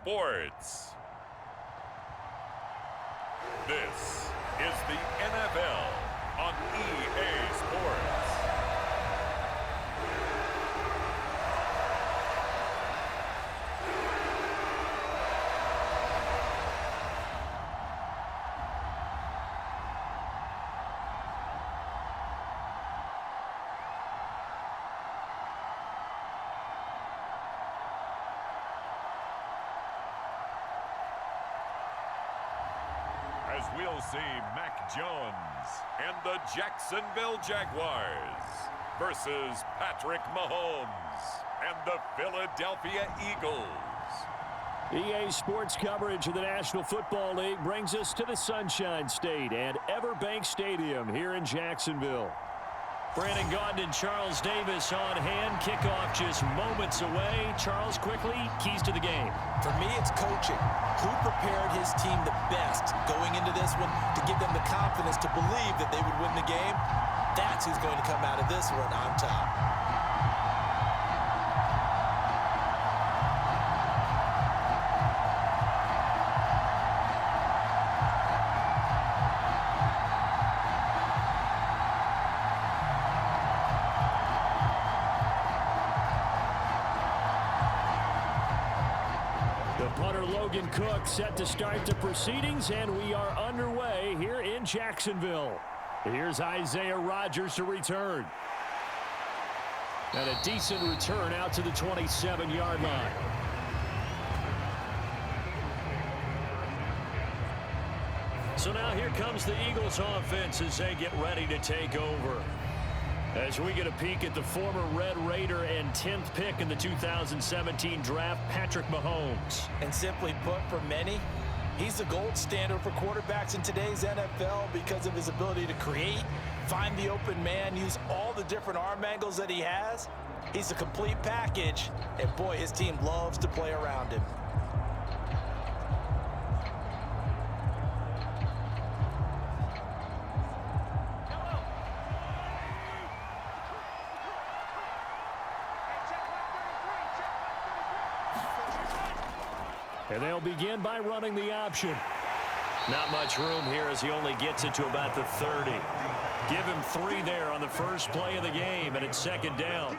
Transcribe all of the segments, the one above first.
Sports. This is the NFL on EA Sports. As we'll see Mac Jones and the Jacksonville Jaguars versus Patrick Mahomes and the Philadelphia Eagles. EA Sports coverage of the National Football League brings us to the Sunshine State at Everbank Stadium here in Jacksonville. Brandon Gaudin and Charles Davis on hand. Kickoff just moments away. Charles, quickly, keys to the game. For me, it's coaching. Who prepared his team the best going into this one to give them the confidence to believe that they would win the game? That's who's going to come out of this one on top. Logan Cook set to start the proceedings, and we are underway here in Jacksonville. Here's Isaiah Rodgers to return. And a decent return out to the 27-yard line. So now here comes the Eagles offense as they get ready to take over. As we get a peek at the former Red Raider and 10th pick in the 2017 draft, Patrick Mahomes. And simply put, for many, he's the gold standard for quarterbacks in today's NFL because of his ability to create, find the open man, use all the different arm angles that he has. He's a complete package, and boy, his team loves to play around him. And they'll begin by running the option. Not much room here as he only gets it to about the 30. Give him 3 there on the first play of the game, and it's second down.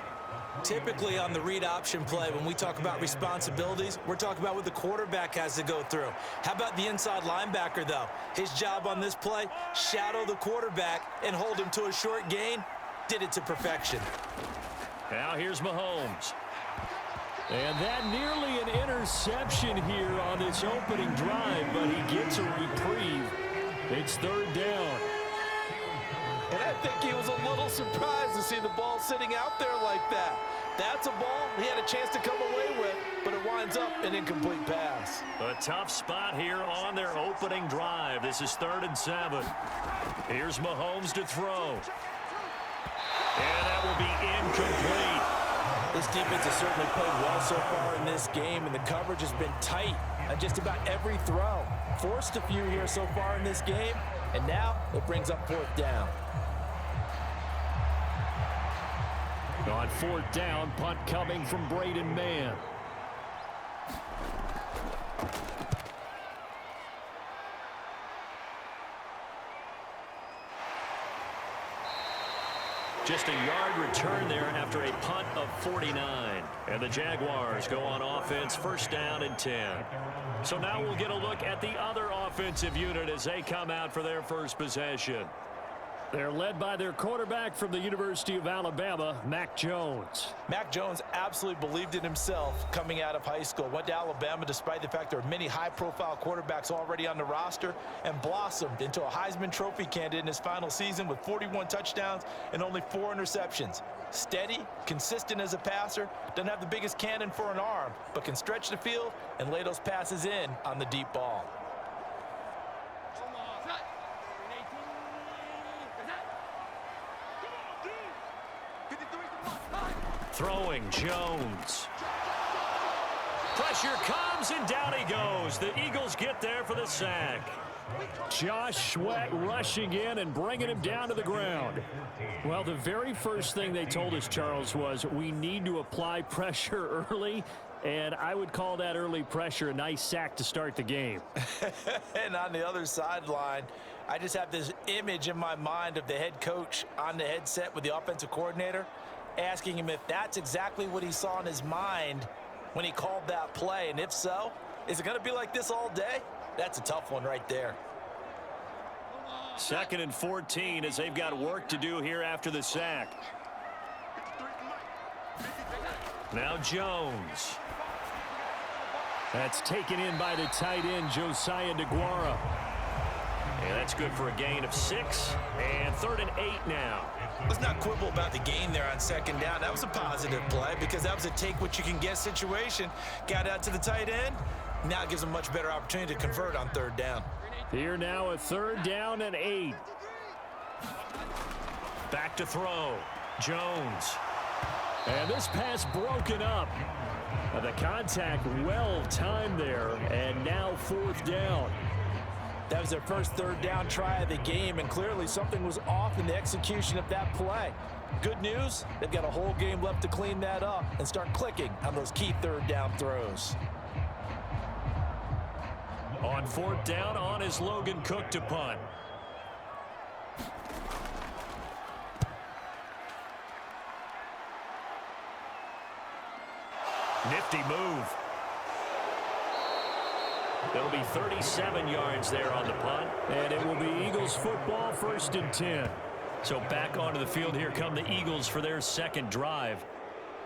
Typically on the read option play, when we talk about responsibilities, we're talking about what the quarterback has to go through. How about the inside linebacker, though? His job on this play, shadow the quarterback and hold him to a short gain. Did it to perfection. Now here's Mahomes. And that nearly an interception here on this opening drive, but he gets a reprieve. It's third down. And I think he was a little surprised to see the ball sitting out there like that. That's a ball he had a chance to come away with, but it winds up an incomplete pass. A tough spot here on their opening drive. This is 3rd and 7. Here's Mahomes to throw. And that will be incomplete. This defense has certainly played well so far in this game, and the coverage has been tight on just about every throw. Forced a few here so far in this game, and now it brings up 4th down. On 4th down, punt coming from Braden Mann. Just a yard return there after a punt of 49. And the Jaguars go on offense, 1st down and 10. So now we'll get a look at the other offensive unit as they come out for their first possession. They're led by their quarterback from the University of Alabama, Mac Jones. Mac Jones absolutely believed in himself coming out of high school. Went to Alabama despite the fact there are many high-profile quarterbacks already on the roster, and blossomed into a Heisman Trophy candidate in his final season with 41 touchdowns and only 4 interceptions. Steady, consistent as a passer, doesn't have the biggest cannon for an arm, but can stretch the field and lay those passes in on the deep ball. Throwing Jones. Pressure comes, and down he goes. The Eagles get there for the sack. Josh Sweat rushing in and bringing him down to the ground. Well, the very first thing they told us, Charles, was we need to apply pressure early. And I would call that early pressure a nice sack to start the game. And on the other sideline, I just have this image in my mind of the head coach on the headset with the offensive coordinator asking him if that's exactly what he saw in his mind when he called that play. And if so, is it going to be like this all day? That's a tough one right there. 2nd and 14 as they've got work to do here after the sack. Now Jones. That's taken in by the tight end, Josiah DeGuara. And that's good for a gain of 6. And 3rd and 8 now. Let's not quibble about the gain there on 2nd down. That was a positive play because that was a take-what-you-can-get situation. Got out to the tight end. Now it gives them a much better opportunity to convert on 3rd down. Here now a 3rd down and 8. Back to throw. Jones. And this pass broken up. The contact well timed there, and now 4th down. That was their first 3rd down try of the game, and clearly something was off in the execution of that play. Good news, they've got a whole game left to clean that up and start clicking on those key 3rd down throws. On 4th down, on is Logan Cook to punt. Nifty move. There'll be 37 yards there on the punt. And it will be Eagles football, 1st and 10. So back onto the field here come the Eagles for their 2nd drive.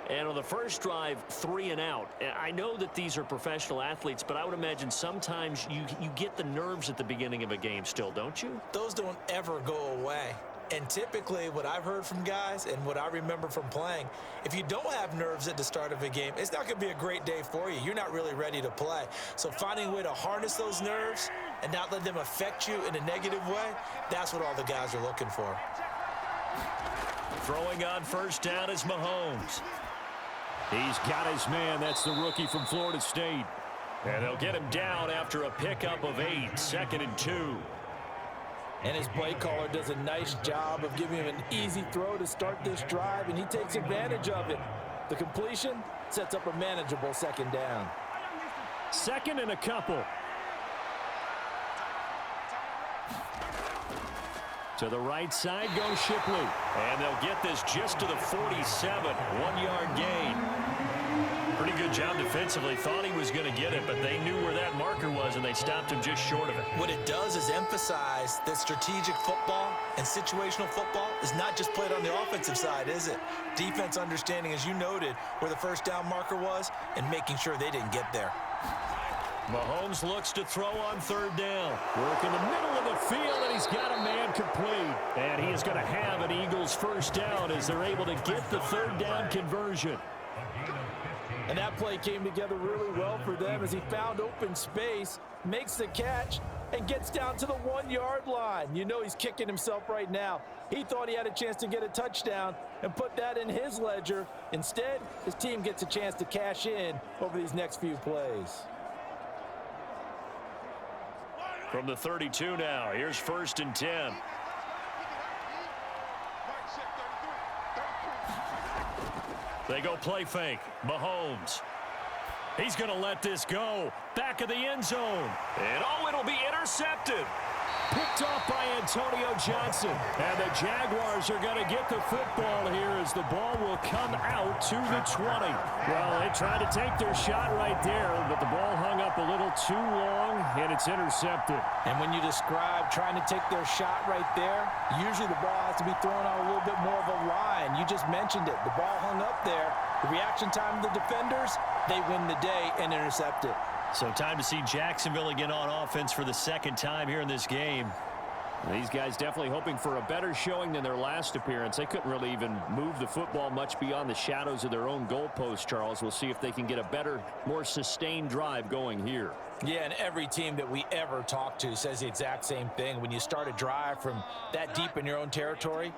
And on the first drive, 3 and out. I know that these are professional athletes, but I would imagine sometimes you get the nerves at the beginning of a game still, don't you? Those don't ever go away. And typically what I've heard from guys and what I remember from playing, if you don't have nerves at the start of a game, it's not going to be a great day for you. You're not really ready to play. So finding a way to harness those nerves and not let them affect you in a negative way, that's what all the guys are looking for. Throwing on 1st down is Mahomes. He's got his man. That's the rookie from Florida State. And they'll get him down after a pickup of 8, 2nd and 2. And his play caller does a nice job of giving him an easy throw to start this drive, and he takes advantage of it. The completion sets up a manageable 2nd down. 2nd and a couple. To the right side goes Shipley. And they'll get this just to the 47. 1-yard gain. Pretty good job defensively. Thought he was going to get it, but they knew where that marker was, and they stopped him just short of it. What it does is emphasize that strategic football and situational football is not just played on the offensive side, is it? Defense understanding, as you noted, where the 1st down marker was and making sure they didn't get there. Mahomes looks to throw on 3rd down. Work in the middle of the field, and he's got a man complete. And he is going to have an Eagles 1st down as they're able to get the 3rd down conversion. And that play came together really well for them as he found open space, makes the catch, and gets down to the 1-yard line. You know he's kicking himself right now. He thought he had a chance to get a touchdown and put that in his ledger. Instead, his team gets a chance to cash in over these next few plays. From the 32 now, here's 1st and 10. They go play fake. Mahomes. He's going to let this go. Back of the end zone. And it'll be intercepted. Picked off by Antonio Johnson. And the Jaguars are going to get the football here as the ball will come out to the 20. Well, they tried to take their shot right there, but the ball hung up a little too long, and it's intercepted. And when you describe trying to take their shot right there, usually the ball has to be thrown on a little bit more of a line. You just mentioned it. The ball hung up there. The reaction time of the defenders, they win the day and intercept it. So time to see Jacksonville again on offense for the 2nd time here in this game. These guys definitely hoping for a better showing than their last appearance. They couldn't really even move the football much beyond the shadows of their own goalpost, Charles. We'll see if they can get a better, more sustained drive going here. Yeah, and every team that we ever talk to says the exact same thing. When you start a drive from that deep in your own territory,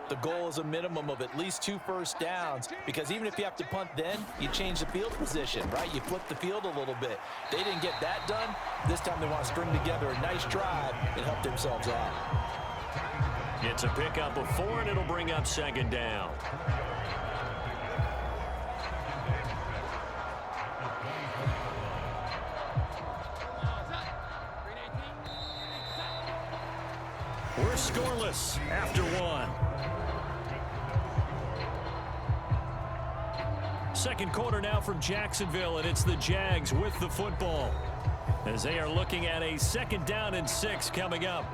the goal is a minimum of at least 2 first downs, because even if you have to punt then, you change the field position, right? You flip the field a little bit. They didn't get that done. This time they want to string together a nice drive and help themselves out. It's a pickup of 4, and it'll bring up 2nd down. We're scoreless after one. Second quarter now from Jacksonville, and it's the Jags with the football as they are looking at a 2nd down and 6 coming up.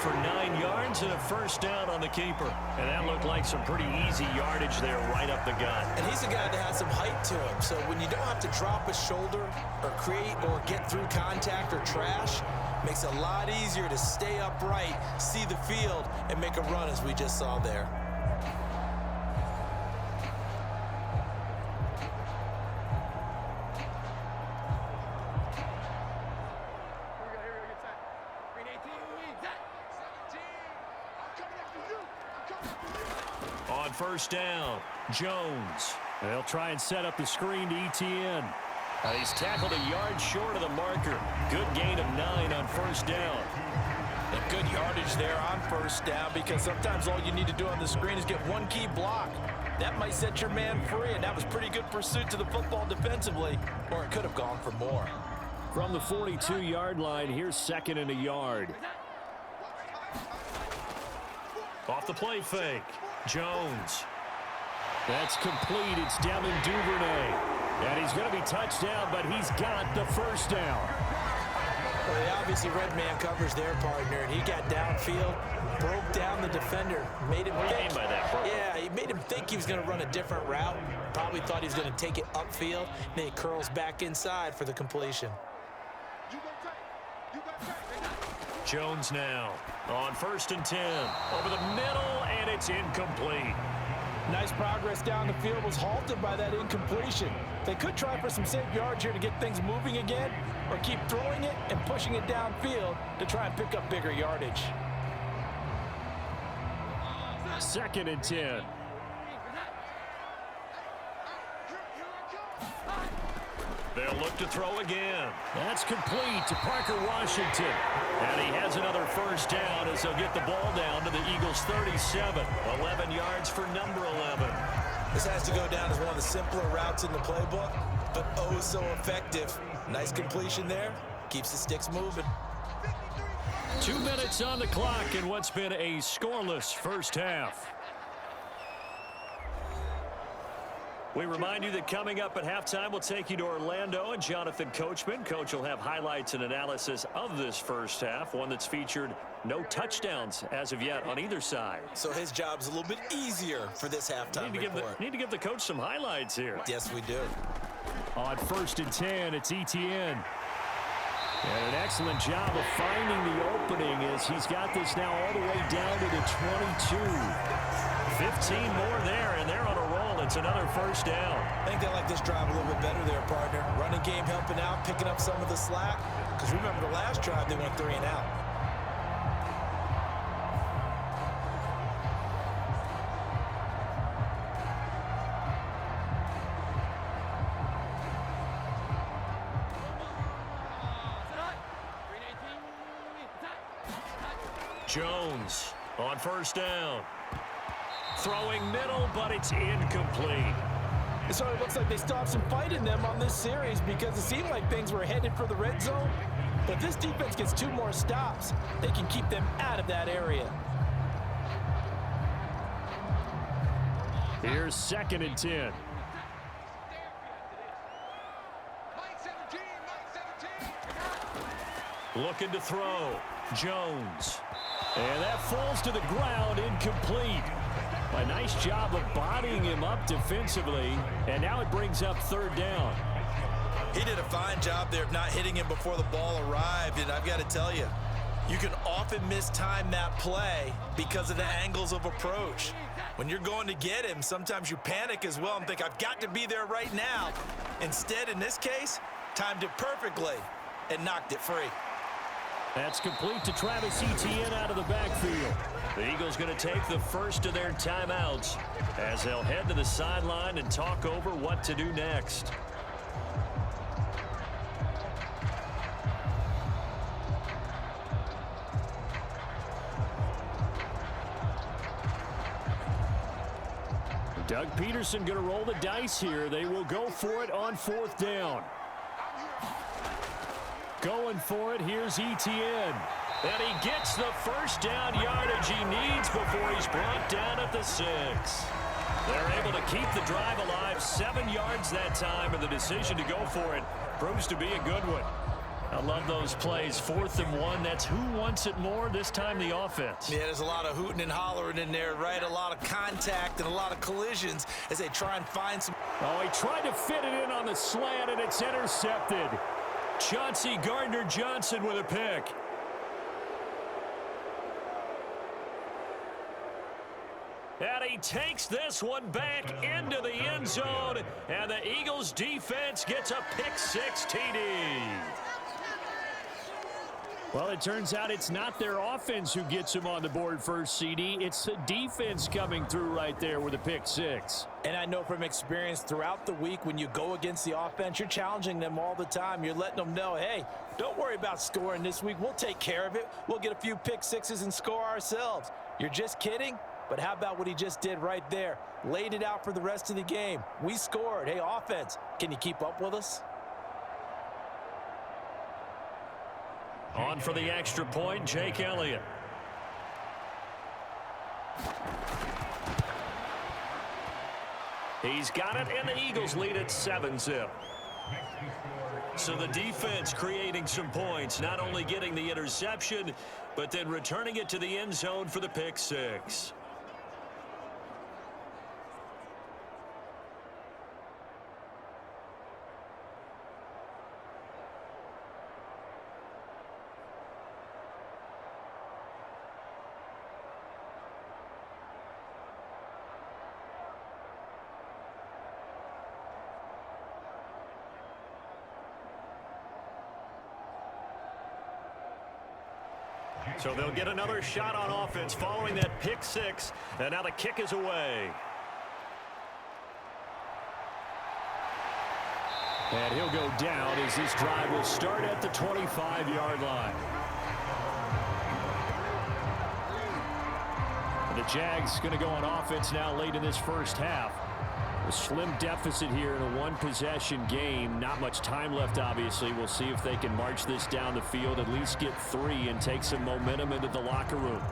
For 9 yards and a first down on the keeper. And that looked like some pretty easy yardage there right up the gut. And he's a guy that has some height to him. So when you don't have to drop a shoulder or create or get through contact or trash, makes it a lot easier to stay upright, see the field, and make a run as we just saw there. On first down, Jones. They'll try and set up the screen to ETN. He's tackled a yard short of the marker. Good gain of 9 on first down. And good yardage there on first down, because sometimes all you need to do on the screen is get one key block. That might set your man free, and that was pretty good pursuit to the football defensively, or it could have gone for more. From the 42-yard line, here's 2nd and a yard. Off the play fake. Jones. That's complete. It's Devin Duvernay. And he's going to be touched down, but he's got the first down. Well, he obviously read man coverage there, partner, and he got downfield, broke down the defender, made him think. By that, yeah, he made him think he was going to run a different route. Probably thought he was going to take it upfield. Then he curls back inside for the completion. Jones now on 1st and 10. Over the middle, and it's incomplete. Nice progress down the field, was halted by that incompletion. They could try for some safe yards here to get things moving again, or keep throwing it and pushing it downfield to try and pick up bigger yardage. 2nd and 10. They'll look to throw again. That's complete to Parker Washington. And he has another first down as they'll get the ball down to the Eagles' 37. 11 yards for number 11. This has to go down as one of the simpler routes in the playbook, but oh so effective. Nice completion there. Keeps the sticks moving. 2 minutes on the clock in what's been a scoreless first half. We remind you that coming up at halftime, we'll take you to Orlando and Jonathan Coachman. Coach will have highlights and analysis of this first half, one that's featured no touchdowns as of yet on either side. So his job's a little bit easier for this halftime report. Need to give the coach some highlights here. Yes, we do. On 1st and 10, it's ETN. And an excellent job of finding the opening as he's got this now all the way down to the 22. 15 more there, and they're on a roll. It's another first down. I think they like this drive a little bit better there, partner. Running game helping out, picking up some of the slack. Because remember the last drive, they went 3 and out. Jones on first down. Throwing middle, but it's incomplete. So it looks like they still have some fight in them on this series, because it seemed like things were headed for the red zone. But if this defense gets 2 more stops, they can keep them out of that area. Here's 2nd and 10. Looking to throw. Jones. And that falls to the ground, incomplete. A nice job of bodying him up defensively, and now it brings up 3rd down. He did a fine job there of not hitting him before the ball arrived, and I've got to tell you, you can often mistime that play because of the angles of approach. When you're going to get him, sometimes you panic as well and think, I've got to be there right now. Instead, in this case, timed it perfectly and knocked it free. That's complete to Travis Etienne out of the backfield. The Eagles going to take the first of their timeouts as they'll head to the sideline and talk over what to do next. Doug Peterson going to roll the dice here. They will go for it on 4th down. Going for it, here's Etienne. And he gets the first down yardage he needs before he's brought down at the 6. They're able to keep the drive alive, 7 yards that time, and the decision to go for it proves to be a good one. I love those plays. 4th and 1. That's who wants it more, this time the offense. Yeah, there's a lot of hooting and hollering in there, right? A lot of contact and a lot of collisions as they try and find some. Oh, he tried to fit it in on the slant, and it's intercepted. Chauncey Gardner-Johnson with a pick. And he takes this one back into the end zone, and the Eagles defense gets a pick-6 TD. Well, it turns out it's not their offense who gets him on the board first, CD. It's the defense coming through right there with a pick-6. And I know from experience throughout the week, when you go against the offense, you're challenging them all the time. You're letting them know, hey, don't worry about scoring this week. We'll take care of it. We'll get a few pick-6s and score ourselves. You're just kidding? But how about what he just did right there? Laid it out for the rest of the game. We scored. Hey, offense, can you keep up with us? On for the extra point, Jake Elliott. He's got it, and the Eagles lead at 7-zip. So the defense creating some points, not only getting the interception, but then returning it to the end zone for the pick-6. So they'll get another shot on offense following that pick-6, and now the kick is away. And he'll go down as this drive will start at the 25-yard line. The Jags going to go on offense now late in this first half. A slim deficit here in a one-possession game. Not much time left, obviously. We'll see if they can march this down the field, at least get 3, and take some momentum into the locker room.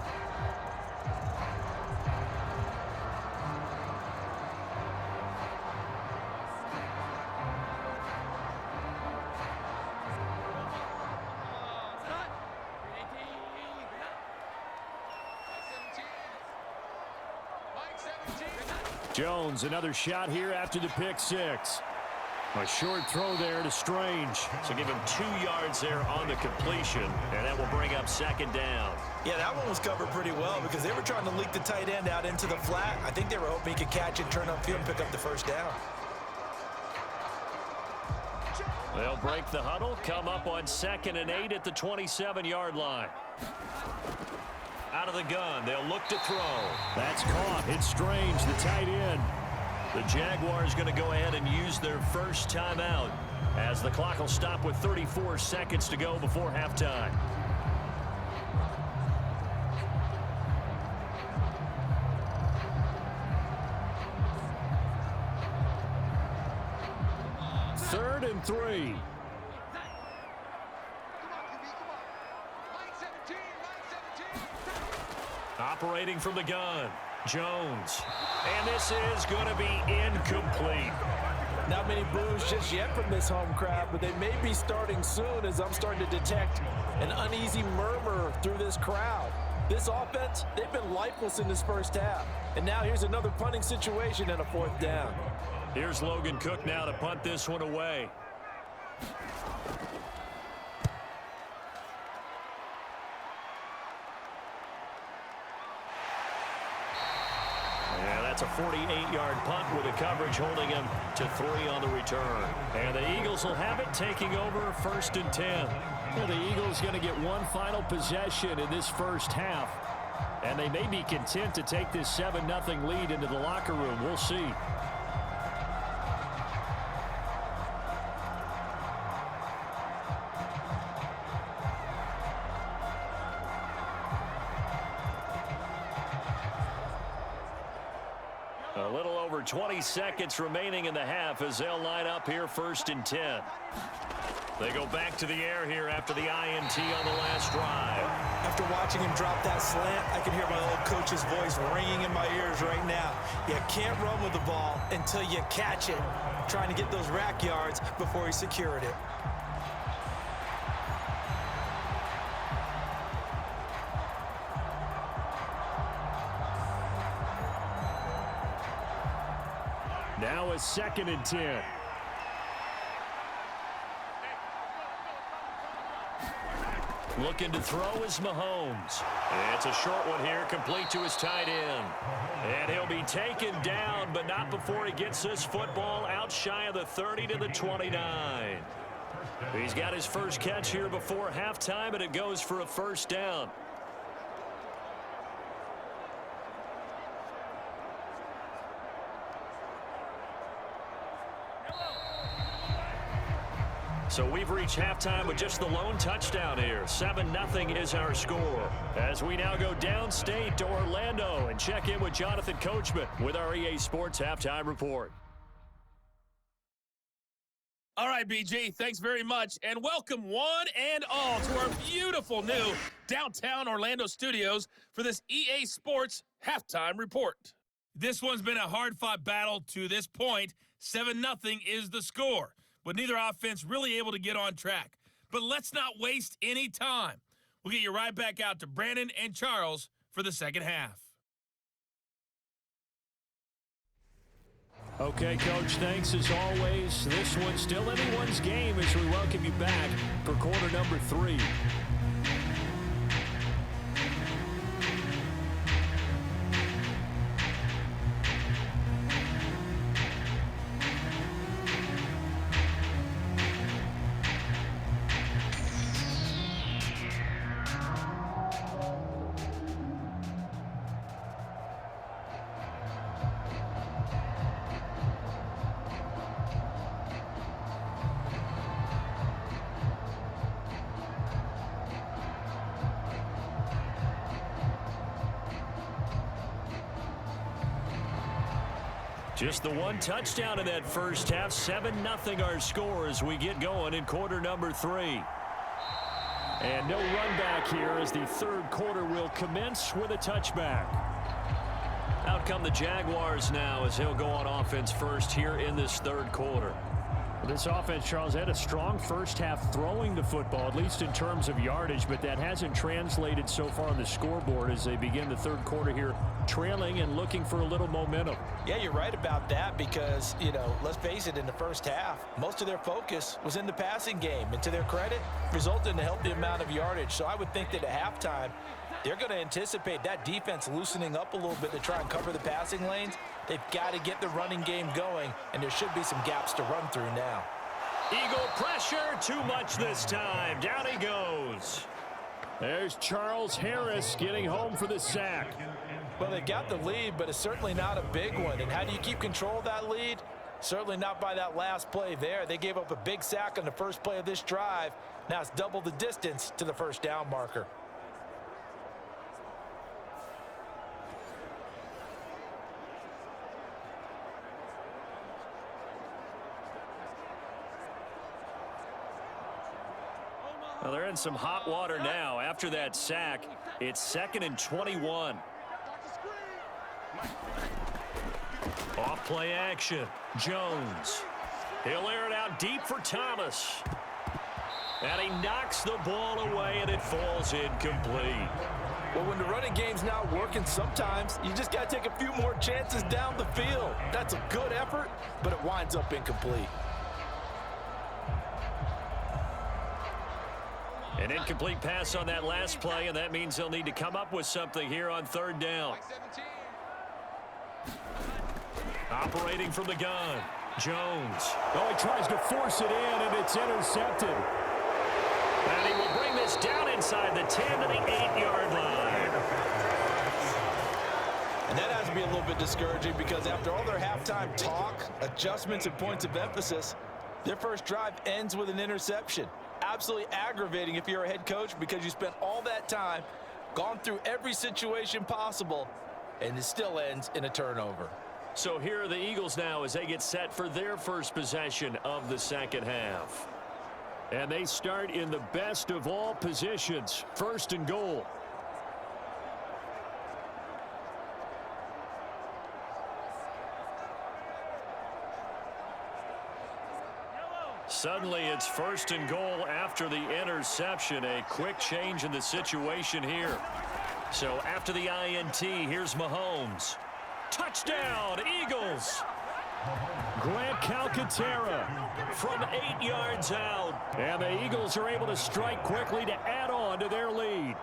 Jones, another shot here after the pick-6. A short throw there to Strange. So give him 2 yards there on the completion, and that will bring up 2nd down. Yeah, that one was covered pretty well because they were trying to leak the tight end out into the flat. I think they were hoping he could catch it, turn upfield, and pick up the first down. They'll break the huddle, come up on 2nd and 8 at the 27-yard line. Out of the gun, they'll look to throw. That's caught. It's Strange, the tight end. The Jaguars going to go ahead and use their first timeout as the clock will stop with 34 seconds to go before halftime. Third and 3. Operating from the gun, Jones. And this is going to be incomplete. Not many boos just yet from this home crowd, but they may be starting soon as I'm starting to detect an uneasy murmur through this crowd. This offense, they've been lifeless in this first half. And now here's another punting situation and a 4th down. Here's Logan Cook now to punt this one away. That's a 48-yard punt with a coverage holding him to 3 on the return. And the Eagles will have it, taking over 1st and 10. Well, the Eagles going to get one final possession in this first half. And they may be content to take this 7-0 lead into the locker room. We'll see. A little over 20 seconds remaining in the half as they'll line up here 1st and 10. They go back to the air here after the INT on the last drive. After watching him drop that slant, I can hear my old coach's voice ringing in my ears right now. You can't run with the ball until you catch it. Trying to get those rack yards before he secured it. Now a 2nd and 10. Looking to throw is Mahomes. It's a short one here, complete to his tight end. And he'll be taken down, but not before he gets this football out shy of the 30 to the 29. He's got his first catch here before halftime, and it goes for a 1st down. So we've reached halftime with just the lone touchdown here. 7-0 is our score. As we now go downstate to Orlando and check in with Jonathan Coachman with our EA Sports Halftime Report. All right, BG, thanks very much. And welcome one and all to our beautiful new downtown Orlando studios for this EA Sports Halftime Report. This one's been a hard-fought battle to this point. 7-0 is the score, with neither offense really able to get on track. But let's not waste any time. We'll get you right back out to Brandon and Charles for the second half. Okay, Coach, thanks as always. This one's still anyone's game as we welcome you back for quarter number 3. Just the one touchdown in that first half. 7-0 our score as we get going in quarter number 3. And no run back here as the third quarter will commence with a touchback. Out come the Jaguars now as they'll go on offense first here in this third quarter. This offense, Charles, had a strong first half throwing the football, at least in terms of yardage, but that hasn't translated so far on the scoreboard as they begin the third quarter here trailing and looking for a little momentum. Yeah, you're right about that because, let's face it, in the first half, most of their focus was in the passing game. And to their credit, resulted in a healthy amount of yardage. So I would think that at halftime, they're going to anticipate that defense loosening up a little bit to try and cover the passing lanes. They've got to get the running game going, and there should be some gaps to run through now. Eagle pressure, too much this time. Down he goes. There's Charles Harris getting home for the sack. Well, they got the lead, but it's certainly not a big one. And how do you keep control of that lead? Certainly not by that last play there. They gave up a big sack on the first play of this drive. Now it's double the distance to the first down marker. Well, they're in some hot water now. After that sack, it's 2nd and 21. Off play action. Jones. He'll air it out deep for Thomas. And he knocks the ball away, and it falls incomplete. Well, when the running game's not working, sometimes you just got to take a few more chances down the field. That's a good effort, but it winds up incomplete. An incomplete pass on that last play, and that means they'll need to come up with something here on third down. Operating from the gun, Jones. Oh, he tries to force it in, and it's intercepted. And he will bring this down inside the 10 to the 8-yard line. And that has to be a little bit discouraging because after all their halftime talk, adjustments, and points of emphasis, their first drive ends with an interception. Absolutely aggravating if you're a head coach because you spent all that time, gone through every situation possible, and it still ends in a turnover. So here are the Eagles now as they get set for their first possession of the second half. And they start in the best of all positions, 1st and goal. Suddenly it's 1st and goal after the interception. A quick change in the situation here. So after the INT, here's Mahomes. Touchdown, Eagles. Grant Calcaterra from 8 yards out. And the Eagles are able to strike quickly to add on to their lead.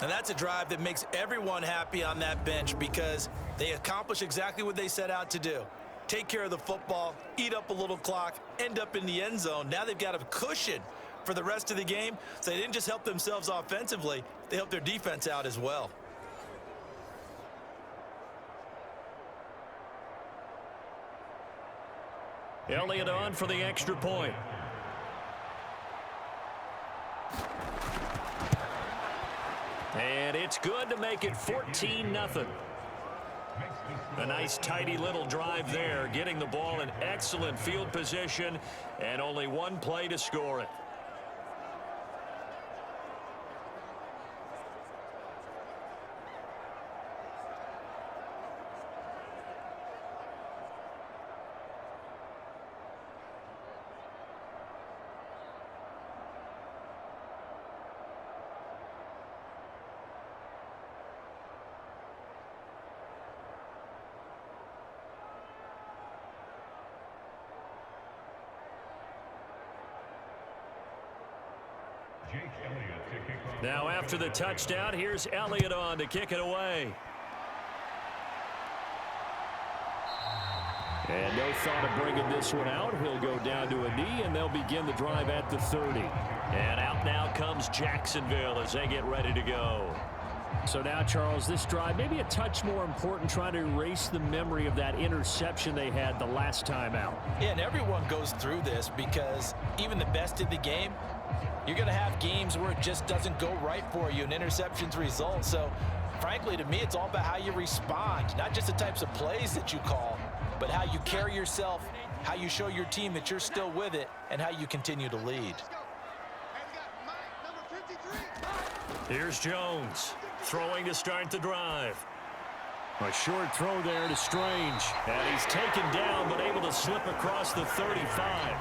And that's a drive that makes everyone happy on that bench because they accomplish exactly what they set out to do. Take care of the football, eat up a little clock, end up in the end zone. Now they've got a cushion for the rest of the game. So they didn't just help themselves offensively, they helped their defense out as well. Elliott on for the extra point. And it's good to make it 14-0. A nice tidy little drive there, getting the ball in excellent field position and only one play to score it. Now after the touchdown, here's Elliott on to kick it away. And no thought of bringing this one out. He'll go down to a knee, and they'll begin the drive at the 30. And out now comes Jacksonville as they get ready to go. So now, Charles, this drive maybe a touch more important, trying to erase the memory of that interception they had the last time out. Yeah, and everyone goes through this because even the best in the game, you're going to have games where it just doesn't go right for you and interceptions result. So, frankly, to me, it's all about how you respond, not just the types of plays that you call, but how you carry yourself, how you show your team that you're still with it, and how you continue to lead. Here's Jones throwing to start the drive. A short throw there to Strange. And he's taken down but able to slip across the 35.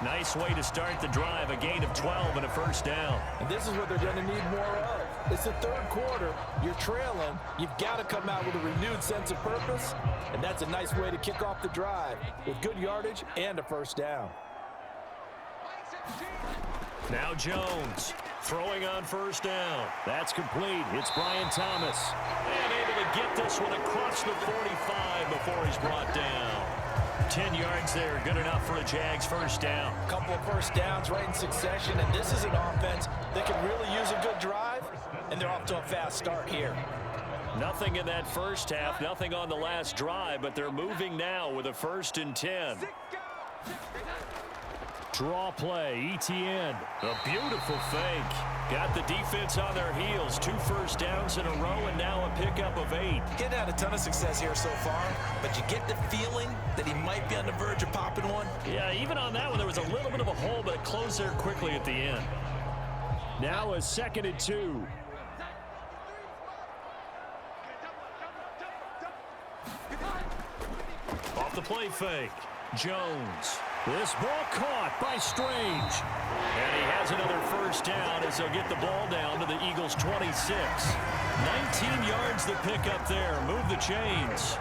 Nice way to start the drive, a gain of 12 and a first down. And this is what they're going to need more of. It's the third quarter. You're trailing. You've got to come out with a renewed sense of purpose, and that's a nice way to kick off the drive with good yardage and a first down. Now Jones throwing on first down. That's complete. It's Brian Thomas. And able to get this one across the 45 before he's brought down. 10 yards there, good enough for a Jags first down. A couple of first downs right in succession, and this is an offense that can really use a good drive, and they're off to a fast start here. Nothing in that first half, nothing on the last drive, but they're moving now with a 1st and 10. Draw play, ETN. A beautiful fake. Got the defense on their heels. 2 first downs in a row and now a pickup of 8. Getting had a ton of success here so far, but you get the feeling that he might be on the verge of popping one. Yeah, even on that one, there was a little bit of a hole, but it closed there quickly at the end. Now a 2nd and 2. Off the play fake. Jones. This ball caught by Strange. And he has another first down as they'll get the ball down to the Eagles' 26. 19 yards to pick up there. Move the chains.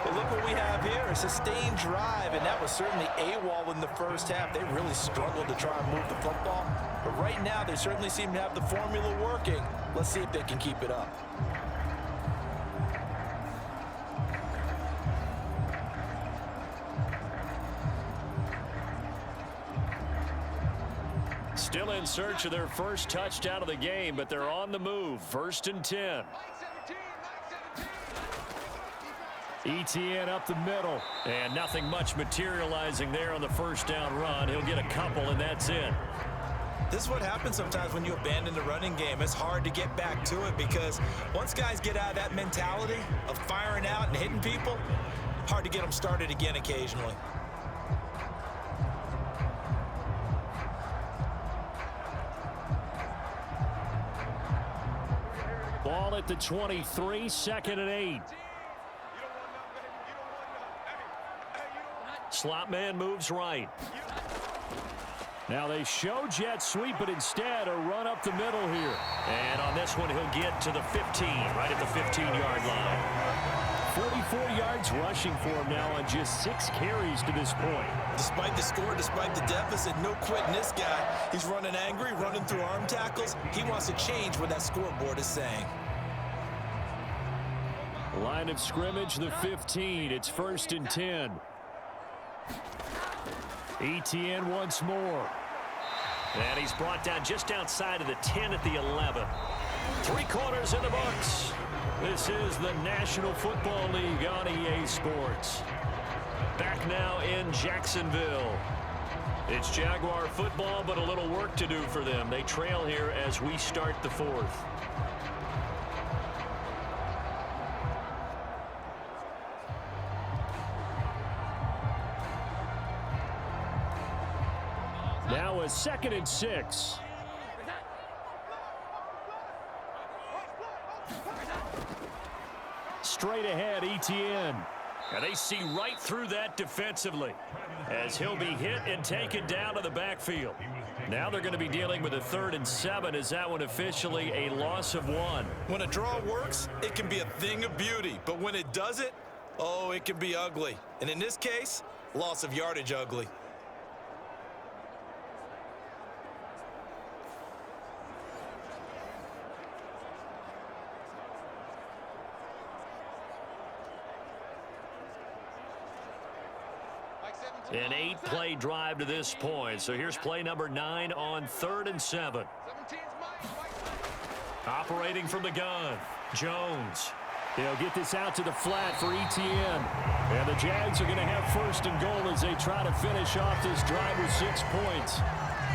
But look what we have here, a sustained drive, and that was certainly AWOL in the first half. They really struggled to try and move the football. But right now, they certainly seem to have the formula working. Let's see if they can keep it up. Still in search of their first touchdown of the game, but they're on the move. 1st and 10. ETN up the middle, and nothing much materializing there on the first down run. He'll get a couple, and that's it. This is what happens sometimes when you abandon the running game. It's hard to get back to it because once guys get out of that mentality of firing out and hitting people, hard to get them started again occasionally. Ball at the 23, 2nd and 8. Slot man moves right. Now they show jet sweep, but instead a run up the middle here. And on this one, he'll get to the 15, right at the 15-yard line. 44 yards rushing for him now on just 6 carries to this point. Despite the score, despite the deficit, no quitting this guy. He's running angry, running through arm tackles. He wants to change what that scoreboard is saying. Line of scrimmage, the 15. It's 1st and 10. ETN once more. And he's brought down just outside of the 10 at the 11. 3 quarters in the books. This is the National Football League on EA Sports. Back now in Jacksonville. It's Jaguar football, but a little work to do for them. They trail here as we start the 4th. Now a 2nd and 6. Straight ahead, ETN. And they see right through that defensively as he'll be hit and taken down to the backfield. Now they're going to be dealing with a 3rd and 7. Is that one officially a loss of 1? When a draw works, it can be a thing of beauty. But when it doesn't, oh, it can be ugly. And in this case, loss of yardage ugly. An 8-play drive to this point. So here's play number 9 on 3rd and 7. Operating from the gun, Jones. He'll get this out to the flat for ETN. And the Jags are going to have 1st and goal as they try to finish off this drive with 6 points.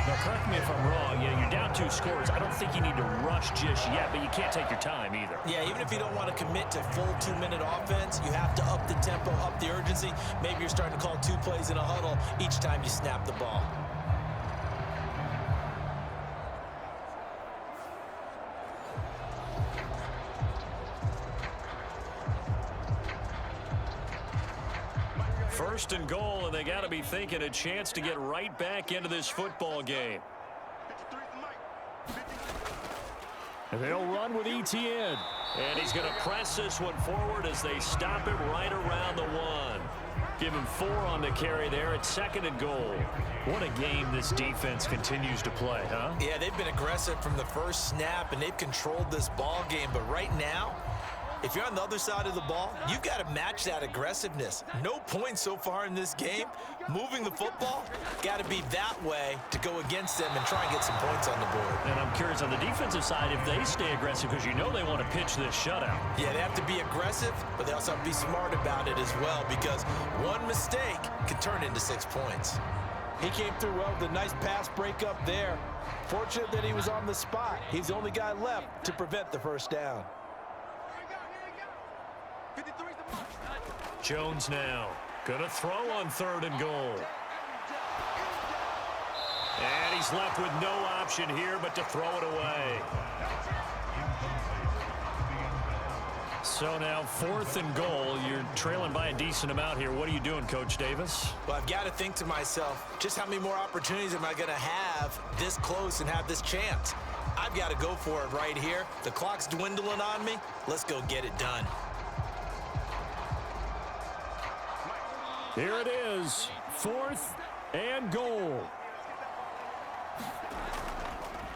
Now, correct me if I'm wrong. Yeah, you're down 2 scores. I don't think you need to rush just yet, but you can't take your time either. Yeah, even if you don't want to commit to full 2-minute offense, you have to up the tempo, up the urgency. Maybe you're starting to call 2 plays in a huddle each time you snap the ball. First and goal, and they got to be thinking a chance to get right back into this football game. And they'll run with ETN. And he's going to press this one forward as they stop it right around the 1. Give him 4 on the carry there at 2nd and goal. What a game this defense continues to play, huh? Yeah, they've been aggressive from the first snap, and they've controlled this ball game. But right now, if you're on the other side of the ball, you've got to match that aggressiveness. No points so far in this game. Moving the football, got to be that way to go against them and try and get some points on the board. And I'm curious on the defensive side if they stay aggressive, because you know they want to pitch this shutout. Yeah, they have to be aggressive, but they also have to be smart about it as well, because one mistake can turn into 6 points. He came through well with a nice pass breakup there. Fortunate that he was on the spot. He's the only guy left to prevent the first down. Jones now going to throw on 3rd and goal. And he's left with no option here but to throw it away. So now 4th and goal. You're trailing by a decent amount here. What are you doing, Coach Davis? Well, I've got to think to myself, just how many more opportunities am I going to have this close and have this chance? I've got to go for it right here. The clock's dwindling on me. Let's go get it done. Here it is, 4th and goal.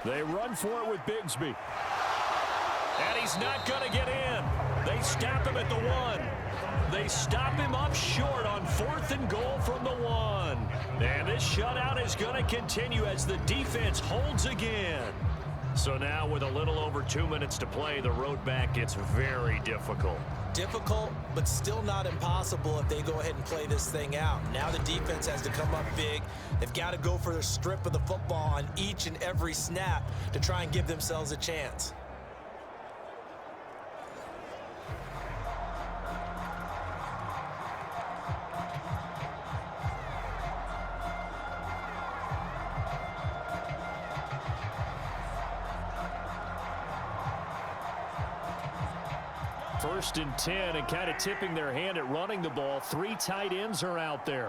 They run for it with Bigsby. And he's not going to get in. They stop him at the 1. They stop him up short on 4th and goal from the 1. And this this shutout is going to continue as the defense holds again. So now with a little over 2 minutes to play, the road back gets very difficult. Difficult, but still not impossible if they go ahead and play this thing out. Now the defense has to come up big. They've got to go for the strip of the football on each and every snap to try and give themselves a chance. First and 10, and kind of tipping their hand at running the ball. 3 tight ends are out there.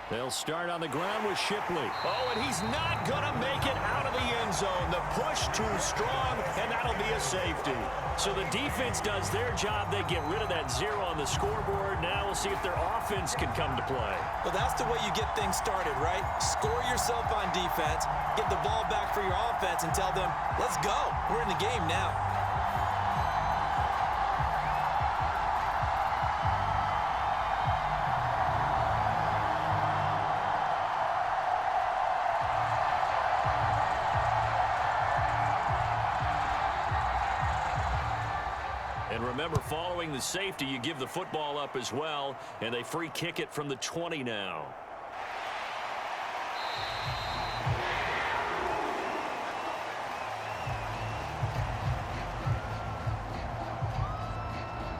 They'll start on the ground with Shipley. Oh, and he's not going to make it out of the end zone. The push too strong, and that'll be a safety. So the defense does their job. They get rid of that 0 on the scoreboard. Now we'll see if their offense can come to play. Well, that's the way you get things started, right? Score yourself on defense, get the ball back for your offense, and tell them, let's go. We're in the game now. And remember, following the safety, you give the football up as well, and they free kick it from the 20 now.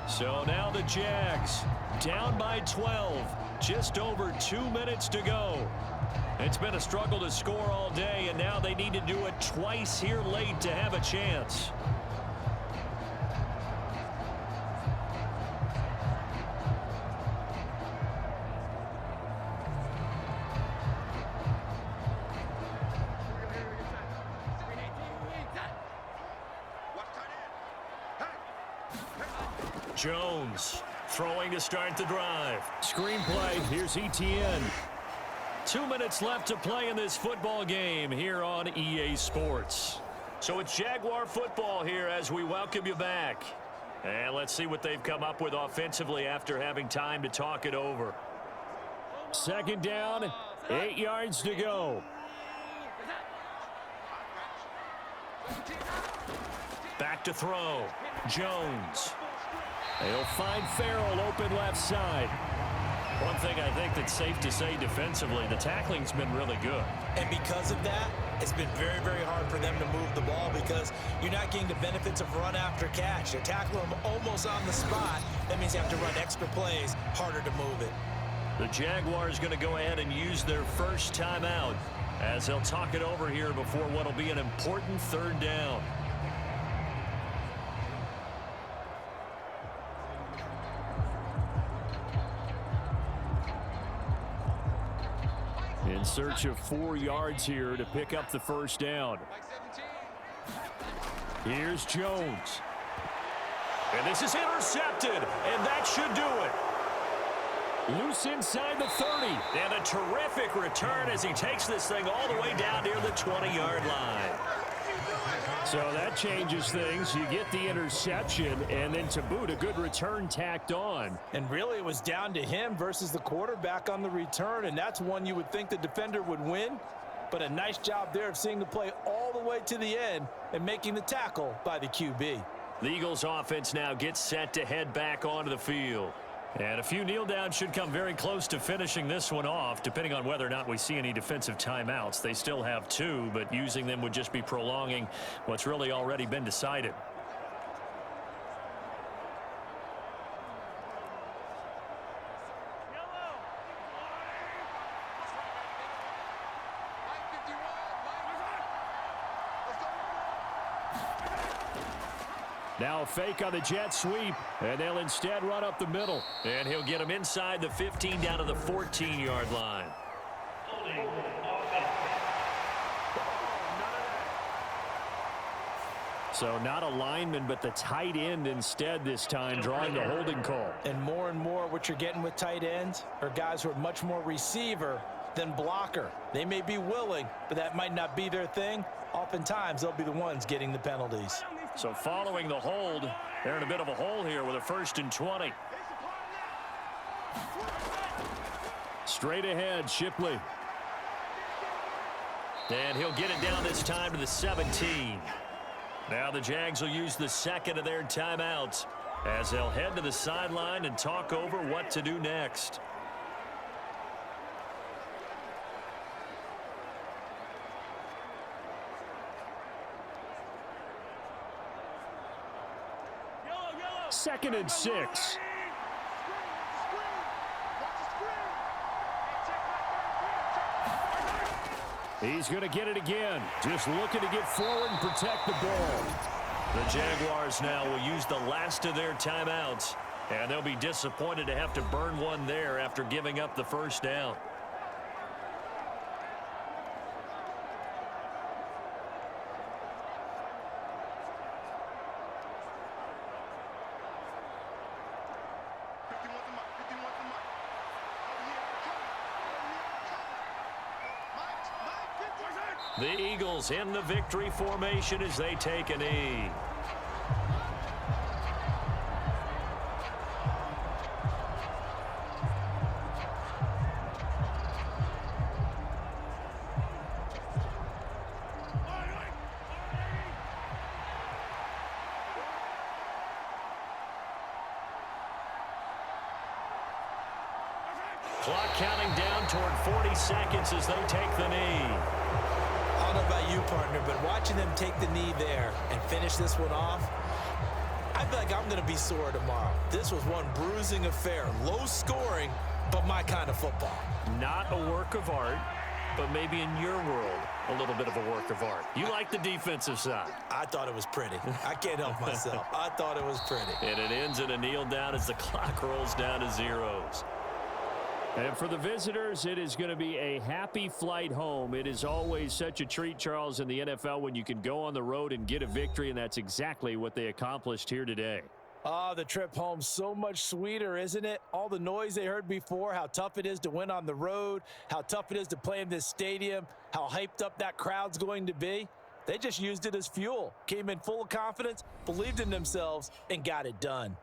So now the Jags down by 12, just over 2 minutes to go. It's been a struggle to score all day, and now they need to do it twice here late to have a chance. Jones throwing to start the drive. Screenplay, here's Etienne. 2 minutes left to play in this football game here on EA Sports. So it's Jaguar football here as we welcome you back. And let's see what they've come up with offensively after having time to talk it over. Second down, 8 yards to go. Back to throw. Jones. They'll find Farrell open left side. One thing I think that's safe to say defensively, the tackling's been really good. And because of that, it's been very, very hard for them to move the ball because you're not getting the benefits of run after catch. You tackle them almost on the spot. That means you have to run extra plays, harder to move it. The Jaguars going to go ahead and use their first timeout as they'll talk it over here before what will be an important third down. In search of 4 yards here to pick up the first down. Here's Jones. And this is intercepted, and that should do it. Loose inside the 30. And a terrific return as he takes this thing all the way down near the 20-yard line. So that changes things. You get the interception, and then to boot, a good return tacked on. And really, it was down to him versus the quarterback on the return, and that's one you would think the defender would win. But a nice job there of seeing the play all the way to the end and making the tackle by the QB. The Eagles offense now gets set to head back onto the field. And a few kneel downs should come very close to finishing this one off, depending on whether or not we see any defensive timeouts. They still have 2, but using them would just be prolonging what's really already been decided. Now a fake on the jet sweep, and they'll instead run up the middle. And he'll get him inside the 15 down to the 14-yard line. So not a lineman, but the tight end instead this time, drawing the holding call. And more what you're getting with tight ends are guys who are much more receiver than blocker. They may be willing, but that might not be their thing. Oftentimes, they'll be the ones getting the penalties. So following the hold, they're in a bit of a hole here with a 1st and 20. Straight ahead, Shipley. And he'll get it down this time to the 17. Now the Jags will use the second of their timeouts as they'll head to the sideline and talk over what to do next. Second and 6. He's going to get it again. Just looking to get forward and protect the ball. The Jaguars now will use the last of their timeouts, and they'll be disappointed to have to burn one there after giving up the first down. The Eagles in the victory formation as they take a knee. Clock counting down toward 40 seconds as they take the knee. I don't know about you, partner, but watching them take the knee there and finish this one off, I feel like I'm going to be sore tomorrow. This was one bruising affair. Low scoring, but my kind of football. Not a work of art, but maybe in your world, a little bit of a work of art. You like the defensive side. I thought it was pretty. I can't help myself. I thought it was pretty. And it ends in a kneel down as the clock rolls down to zeros. And for the visitors, it is going to be a happy flight home. It is always such a treat, Charles, in the NFL when you can go on the road and get a victory, and that's exactly what they accomplished here today. Oh, the trip home, so much sweeter, isn't it? All the noise they heard before, how tough it is to win on the road, how tough it is to play in this stadium, how hyped up that crowd's going to be. They just used it as fuel, came in full of confidence, believed in themselves, and got it done.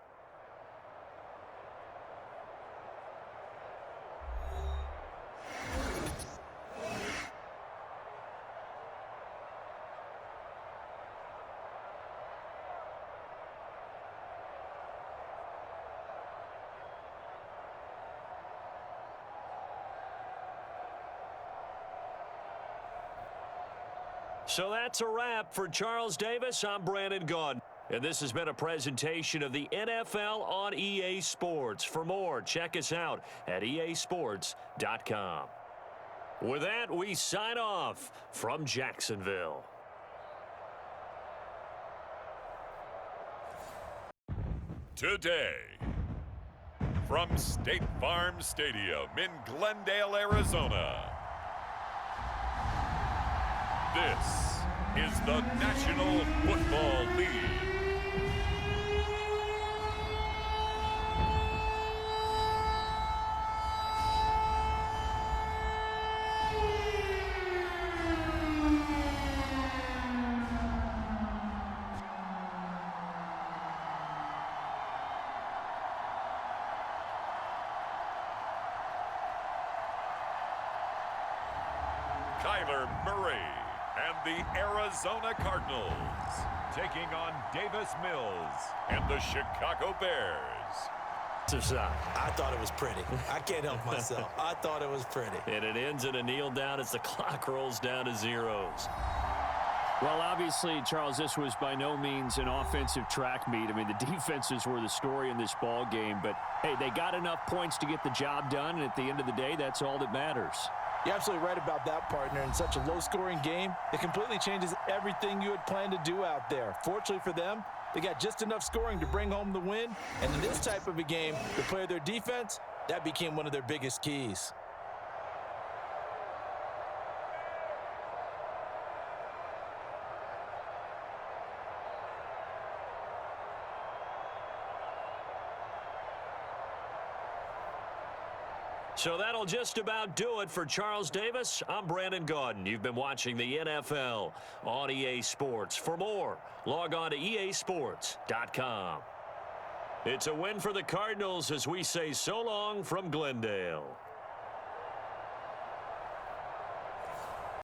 So that's a wrap for Charles Davis. I'm Brandon Gaudin. And this has been a presentation of the NFL on EA Sports. For more, check us out at easports.com. With that, we sign off from Jacksonville. Today, from State Farm Stadium in Glendale, Arizona, this is the National Football League. Kyler Murray and the Arizona Cardinals taking on Davis Mills and the Chicago Bears. I thought it was pretty. I can't help myself. I thought it was pretty. And it ends in a kneel down as the clock rolls down to zeros. Well, obviously, Charles, this was by no means an offensive track meet. I mean, the defenses were the story in this ball game. But, hey, they got enough points to get the job done. And at the end of the day, that's all that matters. You're absolutely right about that, partner. In such a low-scoring game, it completely changes everything you had planned to do out there. Fortunately for them, they got just enough scoring to bring home the win. And in this type of a game, to play their defense, that became one of their biggest keys. So that'll just about do it for Charles Davis. I'm Brandon Gaudin. You've been watching the NFL on EA Sports. For more, log on to easports.com. It's a win for the Cardinals as we say so long from Glendale.